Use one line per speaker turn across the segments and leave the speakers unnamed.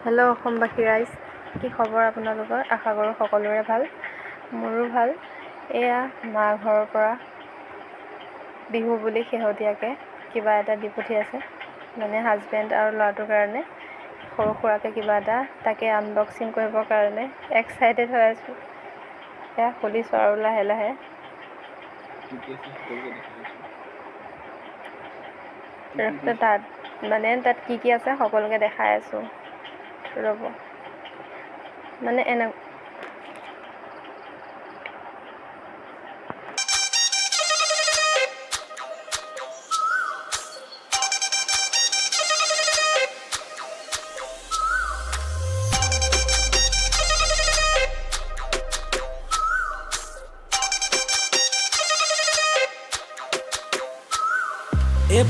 Hello' অসমবাসী ৰাইজ, কি খবৰ আপোনালোকৰ? আশা কৰোঁ সকলোৰে ভাল। মোৰো ভাল। এয়া মা ঘৰৰ পৰা বিহু বুলি শেহতীয়াকৈ কিবা এটা দি পঠিয়াইছে, মানে হাজবেণ্ড আৰু ল'ৰাটোৰ কাৰণে সৰু সুৰাকৈ কিবা এটা, তাকে আনবক্সিং কৰিবৰ কাৰণে এক্সাইটেড হৈ আছোঁ। এয়া খুলিছোঁ আৰু লাহে লাহে। তাত কি কি আছে সকলোকে দেখাই আছোঁ। ৰ'ব, মানে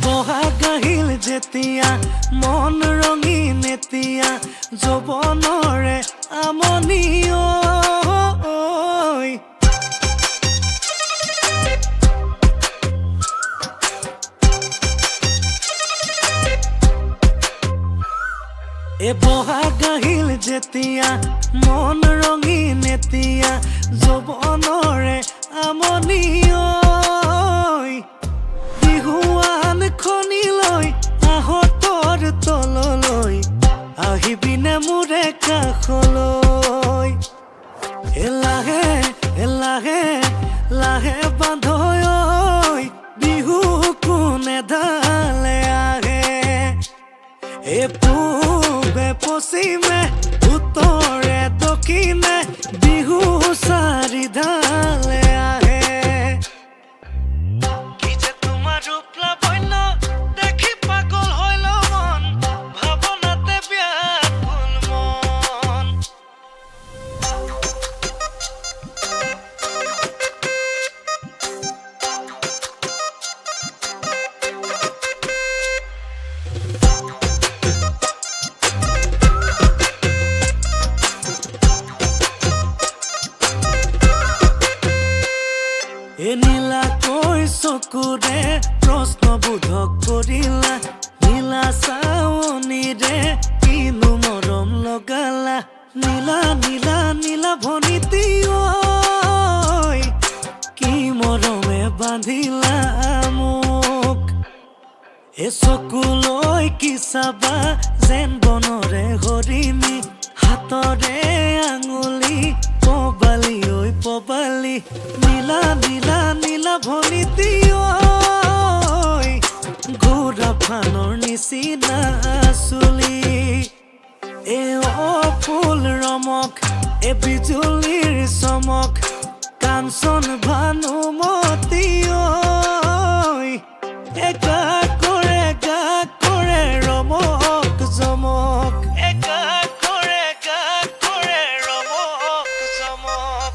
বহাগ আহিল যেতিয়া মন ৰঙীন এতিয়া যৌৱনৰে আমনি বহাগ আহিল যেতিয়া মন ৰঙীন এতিয়া যৌৱনৰে আমনি বিহুৱান খনিলৈ আহঁতৰ তললৈ আহিবিনে মোৰে কাষলৈ লাহে লাহে লাহে বান্ধৈ বিহু কোনে ঢালে আহে পূবে পশ্চিমে উত্তৰে দক্ষিণে বিহু চাৰি ঢালে আহে নীলাকৈ চকুৰে প্ৰশ্নবোধক কৰিলা নীলা চাৱনীৰে কিনো মৰম লগালা নীলা নীলা নীলা ভনিতী কি মৰমে বান্ধিলা মোক চকুলৈ কি চাবা যেন বনৰে হৰিণী হাতৰে আঙুলি পবালি পবালি নীলা নীলা নীলা ভনিতী ঘোঁৰা ফানৰ নিচিনা চুলি ফুল ৰমক বিজুলীৰ চমক কাঞ্চন ভানুমতী গা কৰে ৰমক জমক গা কৰে ৰমক জমক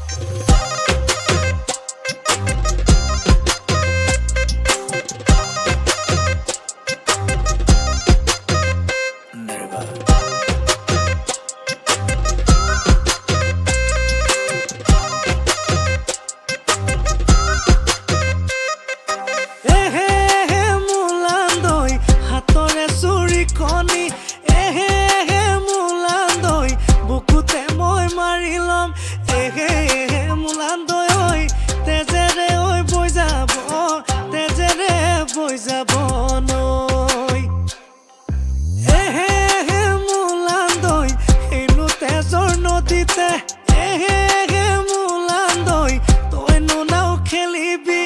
বুকুতে মই মাৰি ল'ম মোলান্দৈ তেজেৰে বৈ যাব নৈ মোলান্দৈ হেনো তেজৰ নদীতে মোলান্দৈ তইনো নাও খেলিবি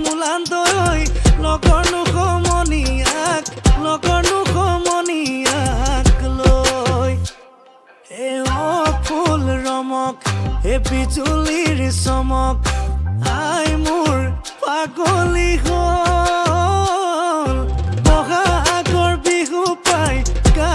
মোলান্দৈ লগৰনো সমনীয়াক লৈ ফুল ৰমক বিজুলীৰ চমক আই মোৰ পাগলী হ'ল বহাগৰ বিহু পাই গা